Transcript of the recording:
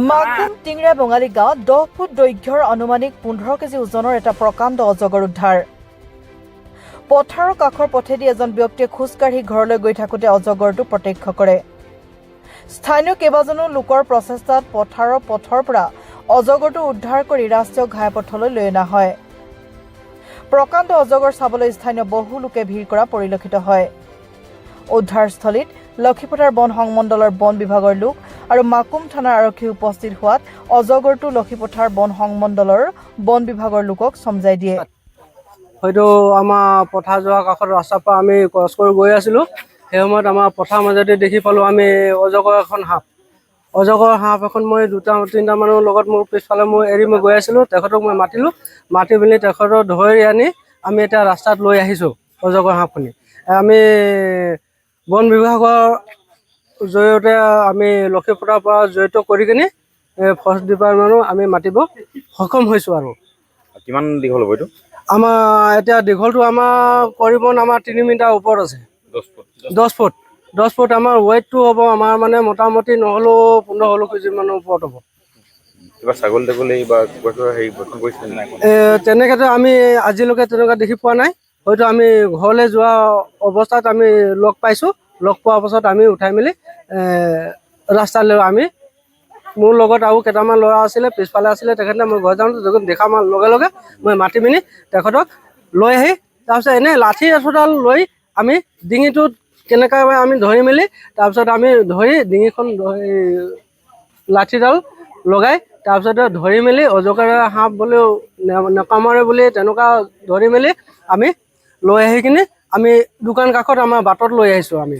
মাকুম টিংৰা বঙালী গাঁৱত 10 ফুট দৈৰ্ঘ্যৰ আনুমানিক 15 কেজি ওজনৰ এটা প্ৰকাণ্ড অজগৰ উদ্ধাৰ। পথাৰৰ কাষৰ পথেদি এজন ব্যক্তিয়ে খোজকাঢ়ি ঘৰলৈ গৈ থাকোঁতে অজগৰটো প্ৰত্যক্ষ কৰে। স্থানীয় কেইবাজনো লোকৰ প্ৰচেষ্টাত পথাৰৰ পথৰ পৰা অজগৰটো উদ্ধাৰ কৰি ৰাষ্ট্ৰীয় ঘাইপথলৈ লৈ অনা হয়। প্ৰকাণ্ড অজগৰ চাবলৈ স্থানীয় বহু লোকে ভিৰ কৰা পৰিলক্ষিত হয়। উদ্ধাৰস্থলীত লক্ষীপথাৰ বন সংমণ্ডলৰ বন বিভাগৰ লোক আৰু মাকুম থানাৰ আৰক্ষী উপস্থিত হোৱাত অজগৰটো লক্ষীপথাৰ বন সংমণ্ডলৰ বন বিভাগৰ লোকক চমজাই দিয়ে। হয়তো আমাৰ পথাৰ যোৱা কাষৰ ৰাস্তাৰ পৰা আমি ক্ৰছ কৰি গৈ আছিলোঁ। সেই সময়ত আমাৰ পথাৰ মাজতে দেখি পালোঁ আমি অজগৰ এখন সাপ। অজগৰ সাপ এখন মই 2-3টা মানুহৰ লগত মোৰ পিছফালে মই এৰি গৈ আছিলোঁ। তেখেতক মই মাতিলোঁ, মাতি পিনি তেখেতক ধৰি আনি আমি এতিয়া ৰাস্তাত লৈ আহিছোঁ অজগৰ সাপখিনি। আমি বন বিভাগৰ জৰিয়তে আমি লক্ষীপথাৰৰ পৰা জড়িত কৰি কিনি ফৰেষ্ট ডিপাৰ্টমেণ্টক আমি মাতিব সক্ষম হৈছোঁ। আৰু কিমান দীঘল হ'ব এইটো? আমাৰ এতিয়া দীঘলটো আমাৰ কৰিবন আমাৰ 3 মিটাৰ ওপৰত আছে। 10 ফুট আমাৰ ৱেইটটো হ'ব আমাৰ মানে মোটামুটি নহ'লেও 15-16 কেজি মানৰ ওপৰত হ'ব। কিবা ছাগলী তাগলী বা কিবা হেৰি গঠন কৰিছে নাই? তেনেকৈ আমি আজিলৈকে তেনেকুৱা দেখি পোৱা নাই। হয়তো আমি ঘৰলৈ যোৱা অৱস্থাত আমি লগ পাইছোঁ। লগ পোৱাৰ পাছত আমি উঠাই মেলি ৰাস্তালৈ আমি মোৰ লগত আৰু কেইটামান ল'ৰা আছিলে, পিছফালে আছিলে। তেখেতে মই ঘৰ যাওঁতে দেখা লগে লগে মই মাতি পিনি তেখেতক লৈ আহি তাৰপিছত এনেই লাঠি এঠোডাল লৈ আমি ডিঙিটোত কেনেকৈ আমি ধৰি মেলি তাৰপিছত আমি ধৰি ডিঙিখন লাঠিডাল লগাই তাৰপিছতে ধৰি মেলি অজগৰ সাপ বুলিও নেকামৰে বুলি তেনেকুৱা ধৰি মেলি আমি লৈ আহি কিনি আমি দোকান কাষত আমাৰ বাটত লৈ আহিছোঁ আমি।